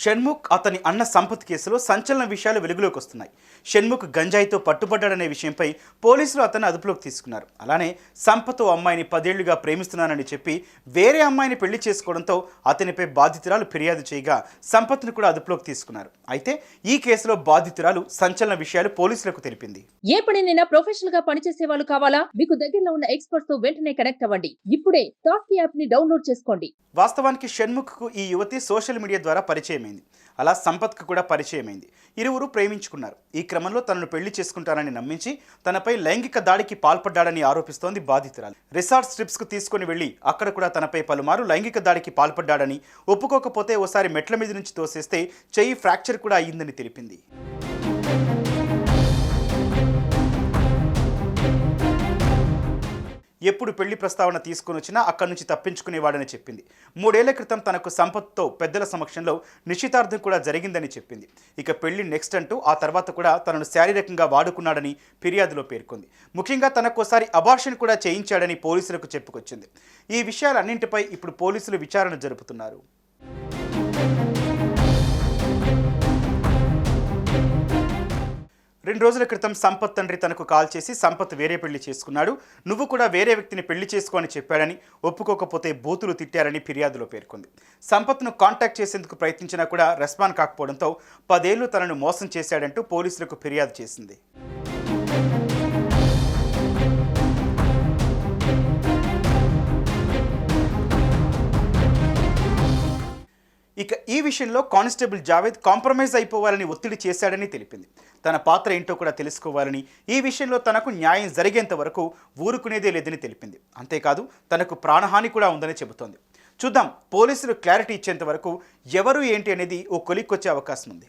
షణ్ముఖ్ అతని అన్న సంపత్ కేసులో సంచలన విషయాలు వెలుగులోకి వస్తున్నాయి. షణ్ముఖ్ గంజాయితో పట్టుబడ్డాడనే విషయంపై పోలీసులు అతన్ని అదుపులోకి తీసుకున్నారు. అలానే సంపత్ అమ్మాయిని 10 ఏళ్లుగా ప్రేమిస్తున్నానని చెప్పి వేరే అమ్మాయిని పెళ్లి చేసుకోవడంతో అతనిపై బాధితురాలు ఫిర్యాదు చేయగా సంపత్ను కూడా అదుపులోకి తీసుకున్నారు. అయితే ఈ కేసులో బాధితురాలు సంచలన విషయాలు పోలీసులకు తెలిపింది. ఏ పనినైనా ప్రొఫెషనల్ గా పనిచేసే వాళ్ళు కావాలా? మీకు దగ్గరలో ఉన్న ఎక్స్పర్ట్స్ తో వెంటనే కనెక్ట్ అవ్వండి. ఇప్పుడే టాస్క్ యాప్ ని డౌన్లోడ్ చేసుకోండి. వాస్తవానికి షణ్ముఖ్కు ఈ యువతి సోషల్ మీడియా ద్వారా పరిచయమైంది. అలా సంపత్కు కూడా పరిచయమైంది. ఇరువురు ప్రేమించుకున్నారు. ఈ క్రమంలో తనను పెళ్లి చేసుకుంటానని నమ్మించి తనపై లైంగిక దాడికి పాల్పడ్డాడని ఆరోపిస్తోంది బాధితురాలు. రిసార్ట్ ట్రిప్స్కు తీసుకుని వెళ్లి అక్కడ కూడా తనపై పలుమారు లైంగిక దాడికి పాల్పడ్డాడని, ఒప్పుకోకపోతే ఓసారి మెట్ల మీద నుంచి తోసేస్తే చెయ్యి ఫ్రాక్చర్ కూడా అయ్యిందని తెలిపింది. 'ఎప్పుడు పెళ్లి ప్రస్తావన తీసుకుని వచ్చినా అక్కడి నుంచి తప్పించుకునేవాడని చెప్పింది. 3 ఏళ్ల క్రితం తనకు సంపత్తో పెద్దల సమక్షంలో నిశ్చితార్థం కూడా జరిగిందని చెప్పింది. ఇక పెళ్లి నెక్స్ట్ అంటూ ఆ తర్వాత కూడా తనను శారీరకంగా వాడుకున్నాడని ఫిర్యాదులో పేర్కొంది. ముఖ్యంగా తనకోసారి అబార్షన్ కూడా చేయించాడని పోలీసులకు చెప్పుకొచ్చింది. ఈ విషయాలన్నింటిపై ఇప్పుడు పోలీసులు విచారణ జరుపుతున్నారు. రెండు రోజుల క్రితం సంపత్ తండ్రి తనకు కాల్ చేసి సంపత్ వేరే పెళ్లి చేసుకున్నాడు, నువ్వు కూడా వేరే వ్యక్తిని పెళ్లి చేసుకో అని చెప్పాడని, ఒప్పుకోకపోతే బూతులు తిట్టారని ఫిర్యాదులో పేర్కొంది. సంపత్ను కాంటాక్ట్ చేసేందుకు ప్రయత్నించినా కూడా రెస్పాన్స్ కాకపోవడంతో 10 ఏళ్లు తనను మోసం చేశాడంటూ పోలీసులకు ఫిర్యాదు చేసింది. ఇక ఈ విషయంలో కానిస్టేబుల్ జావేద్ కాంప్రమైజ్ అయిపోవాలని ఒత్తిడి చేశాడని తెలిపింది. తన పాత్ర ఏంటో కూడా తెలుసుకోవాలని, ఈ విషయంలో తనకు న్యాయం జరిగేంత వరకు ఊరుకునేదే లేదని తెలిపింది. అంతేకాదు తనకు ప్రాణహాని కూడా ఉందని చెబుతోంది. చూద్దాం, పోలీసులు క్లారిటీ ఇచ్చేంత వరకు ఎవరు ఏంటి అనేది ఓ కొలిక్కొచ్చే అవకాశం ఉంది.